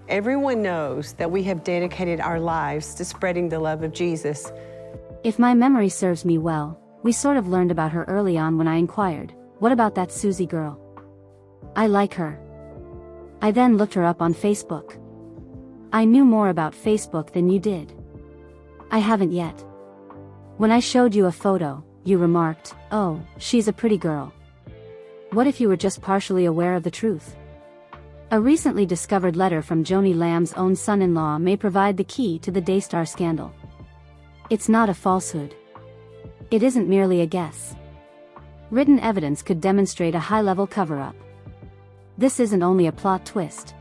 Everyone knows that we have dedicated our lives to spreading the love of Jesus. If my memory serves me well, we sort of learned about her early on when I inquired, "What about that Susie girl? I like her." I then looked her up on Facebook. I knew more about Facebook than you did. I haven't yet. When I showed you a photo, you remarked, "Oh, she's a pretty girl." What if you were just partially aware of the truth? A recently discovered letter from Joni Lamb's own son-in-law may provide the key to the Daystar scandal. It's not a falsehood. It isn't merely a guess. Written evidence could demonstrate a high-level cover-up. This isn't only a plot twist.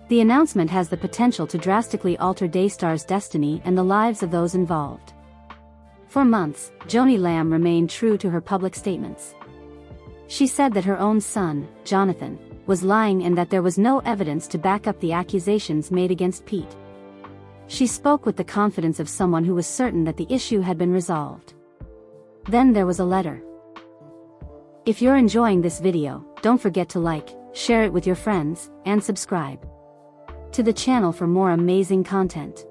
The announcement has the potential to drastically alter Daystar's destiny and the lives of those involved. For months, Joni Lamb remained true to her public statements. She said that her own son, Jonathan, was lying and that there was no evidence to back up the accusations made against Pete. She spoke with the confidence of someone who was certain that the issue had been resolved. Then there was a letter. If you're enjoying this video, don't forget to like, share it with your friends, and subscribe to the channel for more amazing content.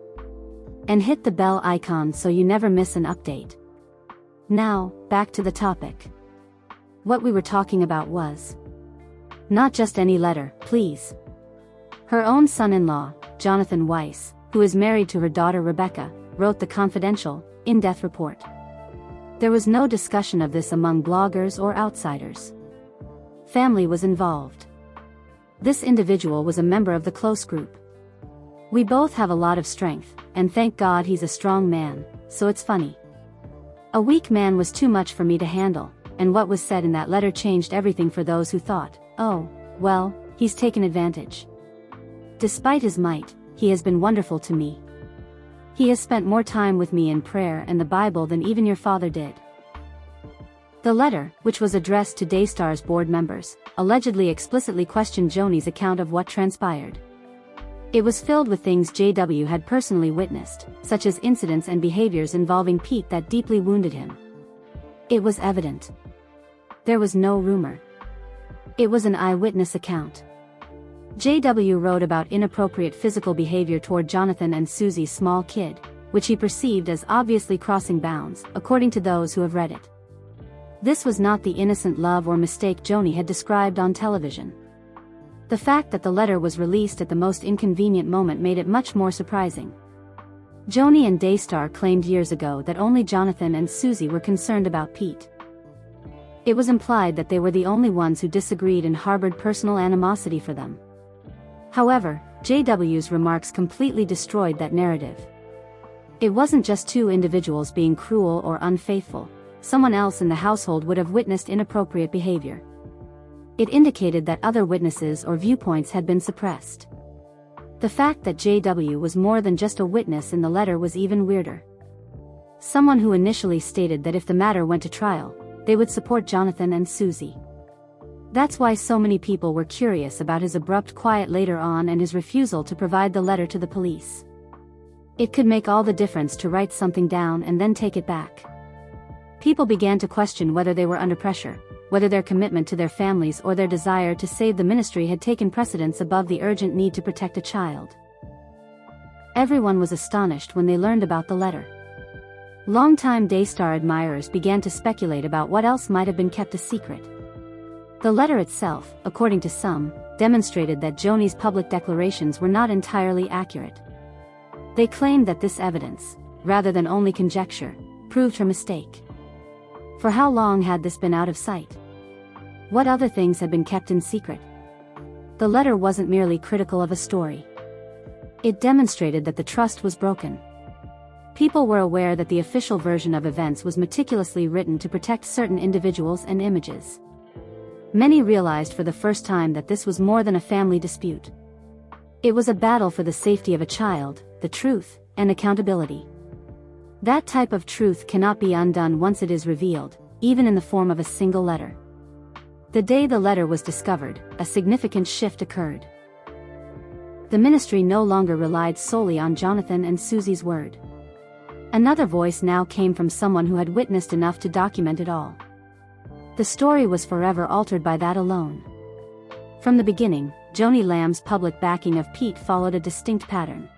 And hit the bell icon so you never miss an update. Now, back to the topic. What we were talking about was not just any letter, please. Her own son-in-law, Jonathan Weiss, who is married to her daughter Rebecca, wrote the confidential, in-depth report. There was no discussion of this among bloggers or outsiders. Family was involved. This individual was a member of the close group. We both have a lot of strength, and thank God he's a strong man, so it's funny. A weak man was too much for me to handle, and what was said in that letter changed everything for those who thought, "Oh, well, he's taken advantage." Despite his might, he has been wonderful to me. He has spent more time with me in prayer and the Bible than even your father did. The letter, which was addressed to Daystar's board members, allegedly explicitly questioned Joni's account of what transpired. It was filled with things JW had personally witnessed, such as incidents and behaviors involving Pete that deeply wounded him. It was evident. There was no rumor. It was an eyewitness account. JW wrote about inappropriate physical behavior toward Jonathan and Susie's small kid, which he perceived as obviously crossing bounds, according to those who have read it. This was not the innocent love or mistake Joni had described on television. The fact that the letter was released at the most inconvenient moment made it much more surprising. Joni and Daystar claimed years ago that only Jonathan and Susie were concerned about Pete. It was implied that they were the only ones who disagreed and harbored personal animosity for them. However, JW's remarks completely destroyed that narrative. It wasn't just two individuals being cruel or unfaithful. Someone else in the household would have witnessed inappropriate behavior. It indicated that other witnesses or viewpoints had been suppressed. The fact that JW was more than just a witness in the letter was even weirder. Someone who initially stated that if the matter went to trial, they would support Jonathan and Susie. That's why so many people were curious about his abrupt quiet later on and his refusal to provide the letter to the police. It could make all the difference to write something down and then take it back. People began to question whether they were under pressure, whether their commitment to their families or their desire to save the ministry had taken precedence above the urgent need to protect a child. Everyone was astonished when they learned about the letter. Longtime Daystar admirers began to speculate about what else might have been kept a secret. The letter itself, according to some, demonstrated that Joni's public declarations were not entirely accurate. They claimed that this evidence, rather than only conjecture, proved her mistake. For how long had this been out of sight? What other things had been kept in secret? The letter wasn't merely critical of a story. It demonstrated that the trust was broken. People were aware that the official version of events was meticulously written to protect certain individuals and images. Many realized for the first time that this was more than a family dispute. It was a battle for the safety of a child, the truth, and accountability. That type of truth cannot be undone once it is revealed, even in the form of a single letter. The day the letter was discovered, a significant shift occurred. The ministry no longer relied solely on Jonathan and Susie's word. Another voice now came from someone who had witnessed enough to document it all. The story was forever altered by that alone. From the beginning, Joni Lamb's public backing of Pete followed a distinct pattern.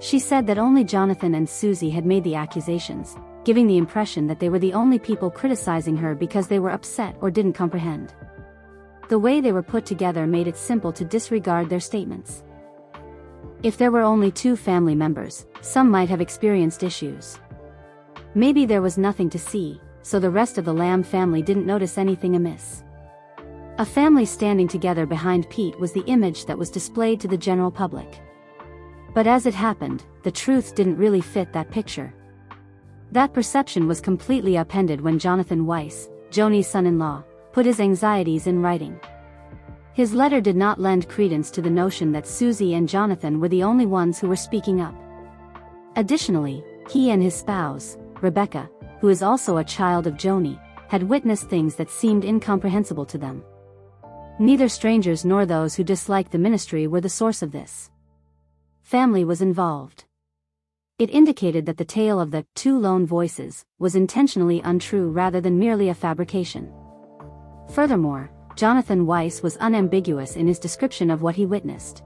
She said that only Jonathan and Susie had made the accusations, giving the impression that they were the only people criticizing her because they were upset or didn't comprehend. The way they were put together made it simple to disregard their statements. If there were only 2 family members, some might have experienced issues. Maybe there was nothing to see, so the rest of the Lamb family didn't notice anything amiss. A family standing together behind Pete was the image that was displayed to the general public. But as it happened, the truth didn't really fit that picture. That perception was completely upended when Jonathan Weiss, Joni's son-in-law, put his anxieties in writing. His letter did not lend credence to the notion that Susie and Jonathan were the only ones who were speaking up. Additionally, he and his spouse, Rebecca, who is also a child of Joni, had witnessed things that seemed incomprehensible to them. Neither strangers nor those who disliked the ministry were the source of this. Family was involved. It indicated that the tale of the 2 lone voices was intentionally untrue rather than merely a fabrication. Furthermore, Jonathan Weiss was unambiguous in his description of what he witnessed.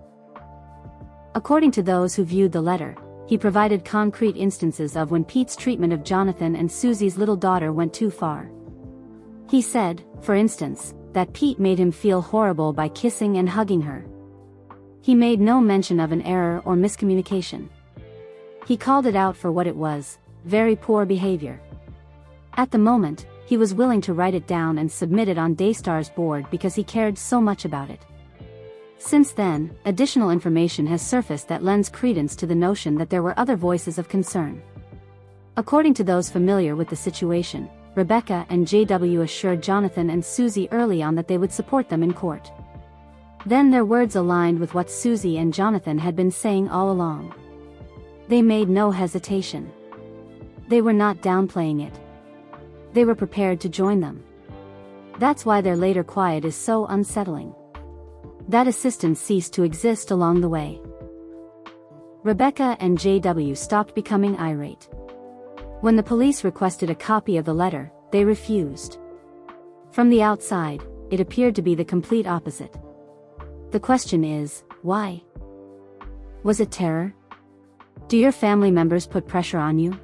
According to those who viewed the letter, he provided concrete instances of when Pete's treatment of Jonathan and Susie's little daughter went too far. He said, for instance, that Pete made him feel horrible by kissing and hugging her. He made no mention of an error or miscommunication. He called it out for what it was, very poor behavior. At the moment, he was willing to write it down and submit it on Daystar's board because he cared so much about it. Since then, additional information has surfaced that lends credence to the notion that there were other voices of concern. According to those familiar with the situation, Rebecca and JW assured Jonathan and Susie early on that they would support them in court. Then their words aligned with what Susie and Jonathan had been saying all along. They made no hesitation. They were not downplaying it. They were prepared to join them. That's why their later quiet is so unsettling. That assistance ceased to exist along the way. Rebecca and JW stopped becoming irate. When the police requested a copy of the letter, they refused. From the outside, it appeared to be the complete opposite. The question is, why? Was it terror? Do your family members put pressure on you?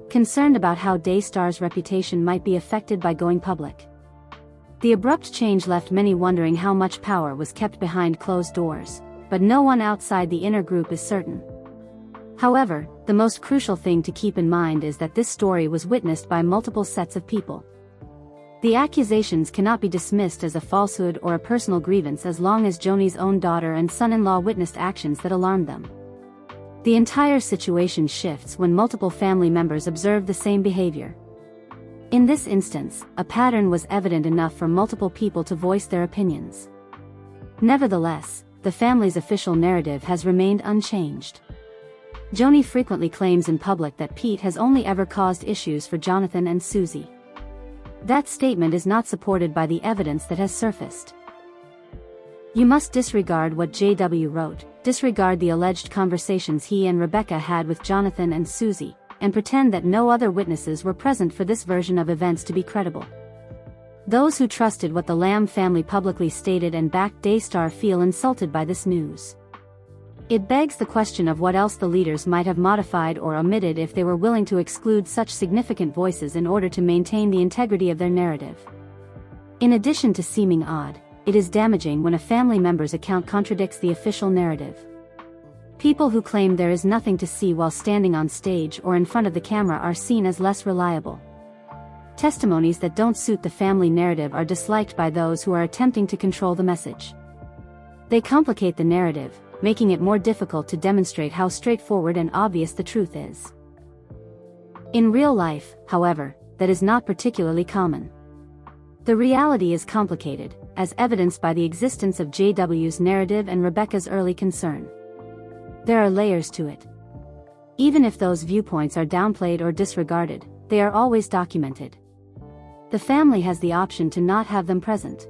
Concerned about how Daystar's reputation might be affected by going public? The abrupt change left many wondering how much power was kept behind closed doors, but no one outside the inner group is certain. However, the most crucial thing to keep in mind is that this story was witnessed by multiple sets of people. The accusations cannot be dismissed as a falsehood or a personal grievance as long as Joni's own daughter and son-in-law witnessed actions that alarmed them. The entire situation shifts when multiple family members observe the same behavior. In this instance, a pattern was evident enough for multiple people to voice their opinions. Nevertheless, the family's official narrative has remained unchanged. Joni frequently claims in public that Pete has only ever caused issues for Jonathan and Susie. That statement is not supported by the evidence that has surfaced. You must disregard what JW wrote, disregard the alleged conversations he and Rebecca had with Jonathan and Susie, and pretend that no other witnesses were present for this version of events to be credible. Those who trusted what the Lamb family publicly stated and backed Daystar feel insulted by this news. It begs the question of what else the leaders might have modified or omitted if they were willing to exclude such significant voices in order to maintain the integrity of their narrative. In addition to seeming odd, it is damaging when a family member's account contradicts the official narrative. People who claim there is nothing to see while standing on stage or in front of the camera are seen as less reliable. Testimonies that don't suit the family narrative are disliked by those who are attempting to control the message. They complicate the narrative, making it more difficult to demonstrate how straightforward and obvious the truth is. In real life, however, that is not particularly common. The reality is complicated, as evidenced by the existence of JW's narrative and Rebecca's early concern. There are layers to it. Even if those viewpoints are downplayed or disregarded, they are always documented. The family has the option to not have them present.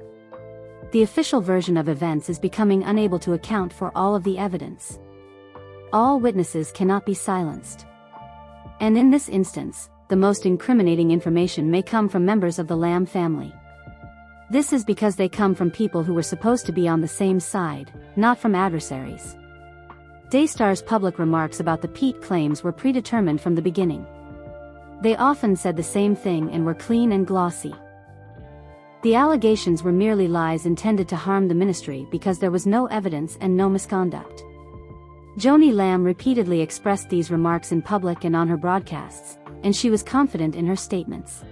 The official version of events is becoming unable to account for all of the evidence. All witnesses cannot be silenced. And in this instance, the most incriminating information may come from members of the Lamb family. This is because they come from people who were supposed to be on the same side, not from adversaries. Daystar's public remarks about the Pete claims were predetermined from the beginning. They often said the same thing and were clean and glossy. The allegations were merely lies intended to harm the ministry because there was no evidence and no misconduct. Joni Lamb repeatedly expressed these remarks in public and on her broadcasts, and she was confident in her statements.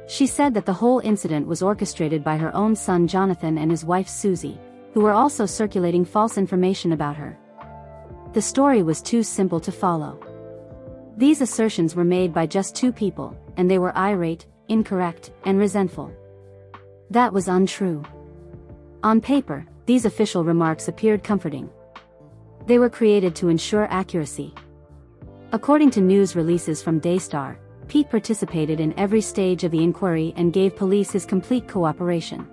She said that the whole incident was orchestrated by her own son Jonathan and his wife Susie, who were also circulating false information about her. The story was too simple to follow. These assertions were made by just two people, and they were irate, incorrect, and resentful. That was untrue. On paper, these official remarks appeared comforting. They were created to ensure accuracy. According to news releases from Daystar, Pete participated in every stage of the inquiry and gave police his complete cooperation.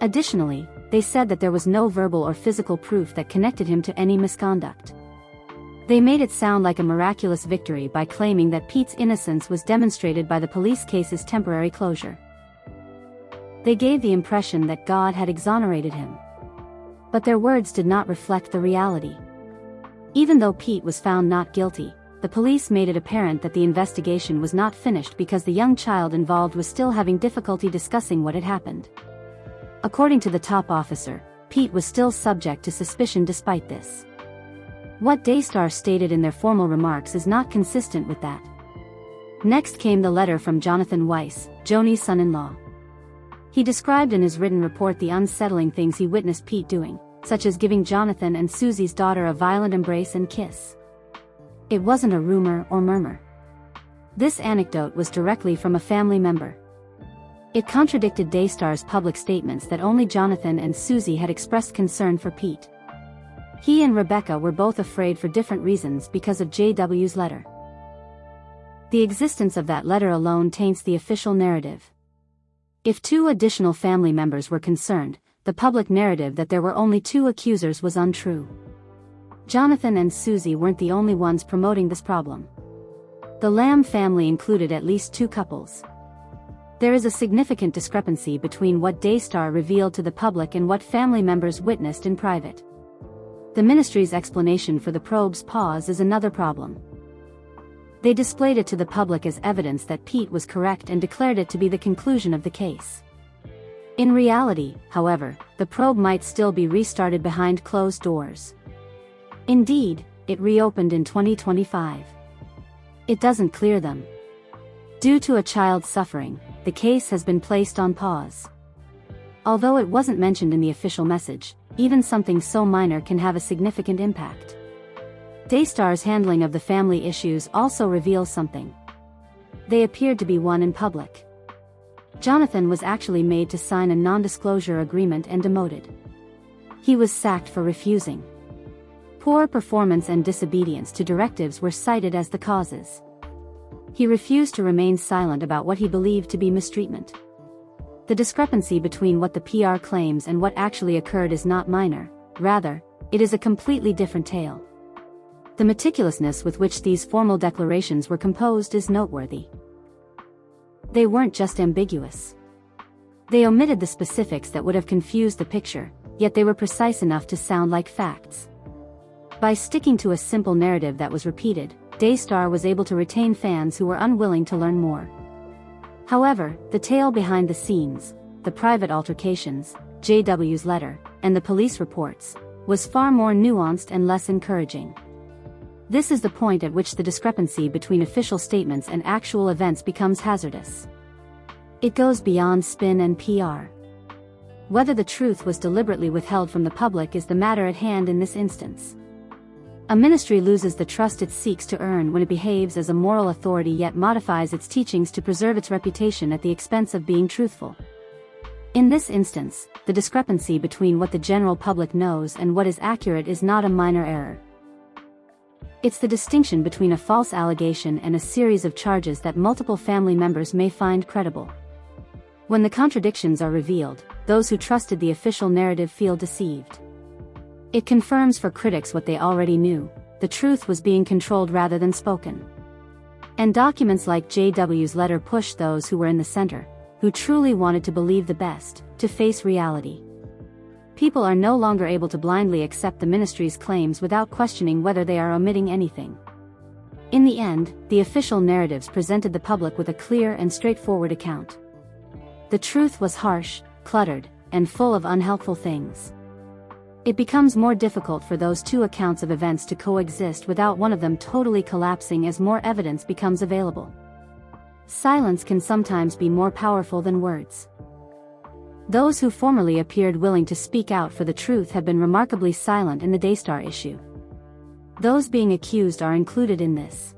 Additionally, they said that there was no verbal or physical proof that connected him to any misconduct. They made it sound like a miraculous victory by claiming that Pete's innocence was demonstrated by the police case's temporary closure. They gave the impression that God had exonerated him. But their words did not reflect the reality. Even though Pete was found not guilty, the police made it apparent that the investigation was not finished because the young child involved was still having difficulty discussing what had happened. According to the top officer, Pete was still subject to suspicion despite this. What Daystar stated in their formal remarks is not consistent with that. Next came the letter from Jonathan Weiss, Joni's son-in-law. He described in his written report the unsettling things he witnessed Pete doing, such as giving Jonathan and Susie's daughter a violent embrace and kiss. It wasn't a rumor or murmur. This anecdote was directly from a family member. It contradicted Daystar's public statements that only Jonathan and Susie had expressed concern for Pete. He and Rebecca were both afraid for different reasons because of JW's letter. The existence of that letter alone taints the official narrative. If two additional family members were concerned, the public narrative that there were only two accusers was untrue. Jonathan and Susie weren't the only ones promoting this problem. The Lamb family included at least two couples. There is a significant discrepancy between what Daystar revealed to the public and what family members witnessed in private. The ministry's explanation for the probe's pause is another problem. They displayed it to the public as evidence that Pete was correct and declared it to be the conclusion of the case. In reality, however, the probe might still be restarted behind closed doors. Indeed, it reopened in 2025. It doesn't clear them. Due to a child's suffering, the case has been placed on pause. Although it wasn't mentioned in the official message, even something so minor can have a significant impact. Daystar's handling of the family issues also reveals something. They appeared to be won in public. Jonathan was actually made to sign a non-disclosure agreement and demoted. He was sacked for refusing. Poor performance and disobedience to directives were cited as the causes. He refused to remain silent about what he believed to be mistreatment. The discrepancy between what the PR claims and what actually occurred is not minor, rather, it is a completely different tale. The meticulousness with which these formal declarations were composed is noteworthy. They weren't just ambiguous. They omitted the specifics that would have confused the picture, yet they were precise enough to sound like facts. By sticking to a simple narrative that was repeated, Daystar was able to retain fans who were unwilling to learn more. However, the tale behind the scenes, the private altercations, JW's letter, and the police reports, was far more nuanced and less encouraging. This is the point at which the discrepancy between official statements and actual events becomes hazardous. It goes beyond spin and PR. Whether the truth was deliberately withheld from the public is the matter at hand in this instance. A ministry loses the trust it seeks to earn when it behaves as a moral authority yet modifies its teachings to preserve its reputation at the expense of being truthful. In this instance, the discrepancy between what the general public knows and what is accurate is not a minor error. It's the distinction between a false allegation and a series of charges that multiple family members may find credible. When the contradictions are revealed, those who trusted the official narrative feel deceived. It confirms for critics what they already knew: the truth was being controlled rather than spoken. And documents like JW's letter push those who were in the center, who truly wanted to believe the best, to face reality. People are no longer able to blindly accept the ministry's claims without questioning whether they are omitting anything. In the end, the official narratives presented the public with a clear and straightforward account. The truth was harsh, cluttered, and full of unhelpful things. It becomes more difficult for those two accounts of events to coexist without one of them totally collapsing as more evidence becomes available. Silence can sometimes be more powerful than words. Those who formerly appeared willing to speak out for the truth have been remarkably silent in the Daystar issue. Those being accused are included in this.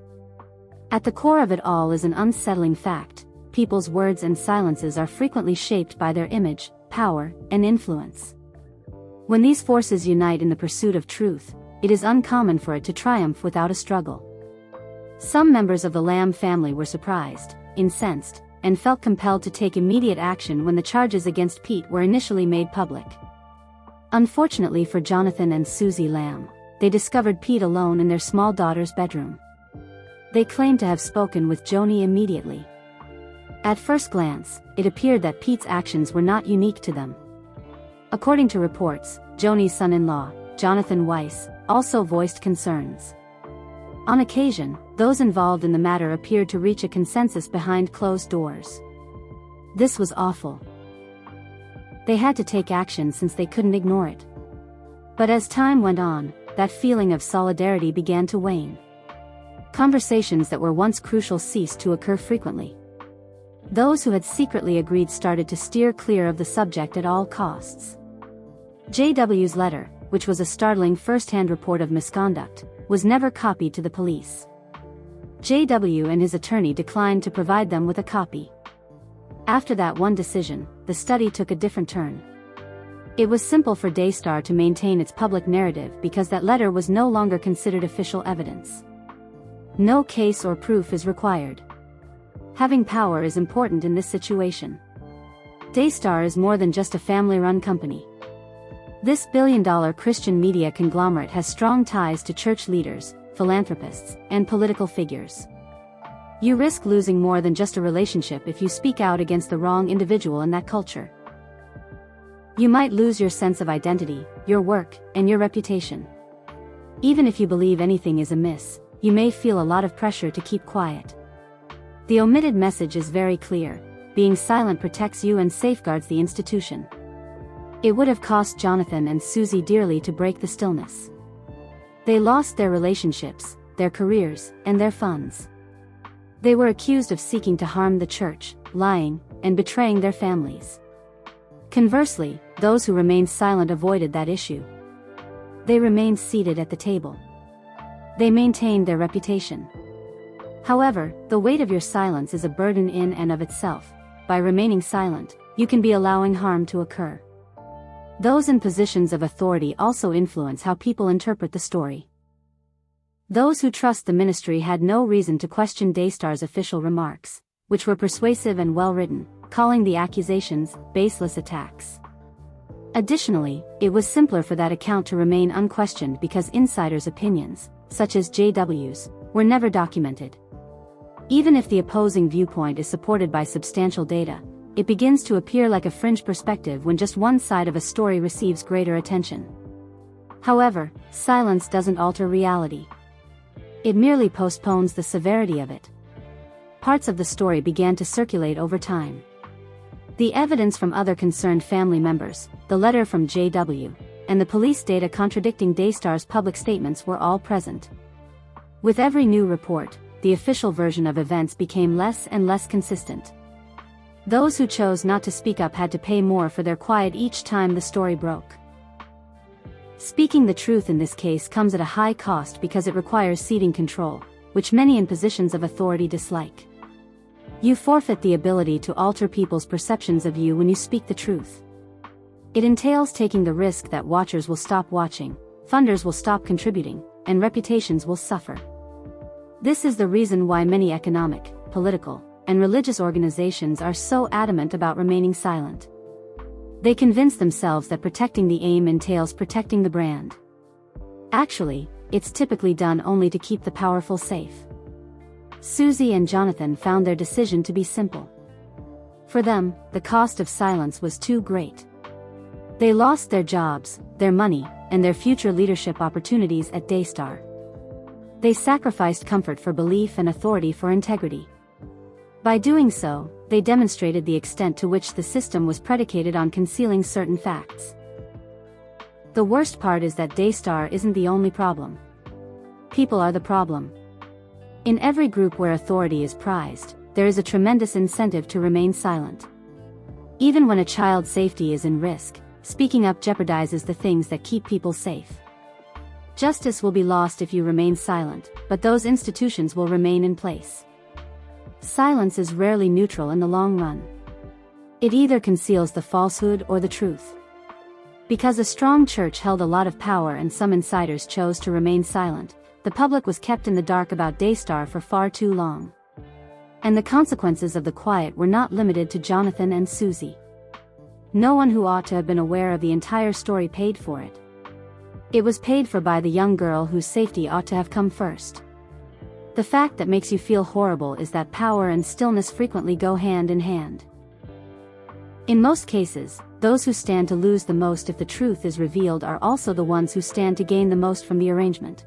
At the core of it all is an unsettling fact: people's words and silences are frequently shaped by their image, power, and influence. When these forces unite in the pursuit of truth, it is uncommon for it to triumph without a struggle. Some members of the Lamb family were surprised, incensed, and felt compelled to take immediate action when the charges against Pete were initially made public. Unfortunately for Jonathan and Susie Lamb, they discovered Pete alone in their small daughter's bedroom. They claimed to have spoken with Joni immediately. At first glance, it appeared that Pete's actions were not unique to them. According to reports, Joni's son-in-law, Jonathan Weiss, also voiced concerns. On occasion, those involved in the matter appeared to reach a consensus behind closed doors. This was awful. They had to take action since they couldn't ignore it. But as time went on, that feeling of solidarity began to wane. Conversations that were once crucial ceased to occur frequently. Those who had secretly agreed started to steer clear of the subject at all costs. JW's letter, which was a startling first-hand report of misconduct, was never copied to the police. JW and his attorney declined to provide them with a copy. After that one decision, the study took a different turn. It was simple for Daystar to maintain its public narrative because that letter was no longer considered official evidence. No case or proof is required. Having power is important in this situation. Daystar is more than just a family-run company. This billion-dollar Christian media conglomerate has strong ties to church leaders, philanthropists, and political figures. You risk losing more than just a relationship if you speak out against the wrong individual in that culture. You might lose your sense of identity, your work, and your reputation. Even if you believe anything is amiss, you may feel a lot of pressure to keep quiet. The omitted message is very clear: being silent protects you and safeguards the institution. It would have cost Jonathan and Susie dearly to break the stillness. They lost their relationships, their careers, and their funds. They were accused of seeking to harm the church, lying, and betraying their families. Conversely, those who remained silent avoided that issue. They remained seated at the table. They maintained their reputation. However, the weight of your silence is a burden in and of itself. By remaining silent, you can be allowing harm to occur. Those in positions of authority also influence how people interpret the story. Those who trust the ministry had no reason to question Daystar's official remarks, which were persuasive and well-written, calling the accusations baseless attacks. Additionally, it was simpler for that account to remain unquestioned because insiders' opinions, such as JW's, were never documented. Even if the opposing viewpoint is supported by substantial data, it begins to appear like a fringe perspective when just one side of a story receives greater attention. However, silence doesn't alter reality. It merely postpones the severity of it. Parts of the story began to circulate over time. The evidence from other concerned family members, the letter from JW, and the police data contradicting Daystar's public statements were all present. With every new report, the official version of events became less and less consistent. Those who chose not to speak up had to pay more for their quiet each time the story broke. Speaking the truth in this case comes at a high cost because it requires ceding control, which many in positions of authority dislike. You forfeit the ability to alter people's perceptions of you when you speak the truth. It entails taking the risk that watchers will stop watching, funders will stop contributing, and reputations will suffer. This is the reason why many economic, political, and religious organizations are so adamant about remaining silent. They convince themselves that protecting the aim entails protecting the brand. Actually, it's typically done only to keep the powerful safe. Susie and Jonathan found their decision to be simple. For them, the cost of silence was too great. They lost their jobs, their money, and their future leadership opportunities at Daystar. They sacrificed comfort for belief and authority for integrity. By doing so, they demonstrated the extent to which the system was predicated on concealing certain facts. The worst part is that Daystar isn't the only problem. People are the problem. In every group where authority is prized, there is a tremendous incentive to remain silent. Even when a child's safety is in risk, speaking up jeopardizes the things that keep people safe. Justice will be lost if you remain silent, but those institutions will remain in place. Silence is rarely neutral in the long run. It either conceals the falsehood or the truth. Because a strong church held a lot of power and some insiders chose to remain silent, the public was kept in the dark about Daystar for far too long. And the consequences of the quiet were not limited to Jonathan and Susie. No one who ought to have been aware of the entire story paid for it. It was paid for by the young girl whose safety ought to have come first. The fact that makes you feel horrible is that power and stillness frequently go hand in hand. In most cases, those who stand to lose the most if the truth is revealed are also the ones who stand to gain the most from the arrangement.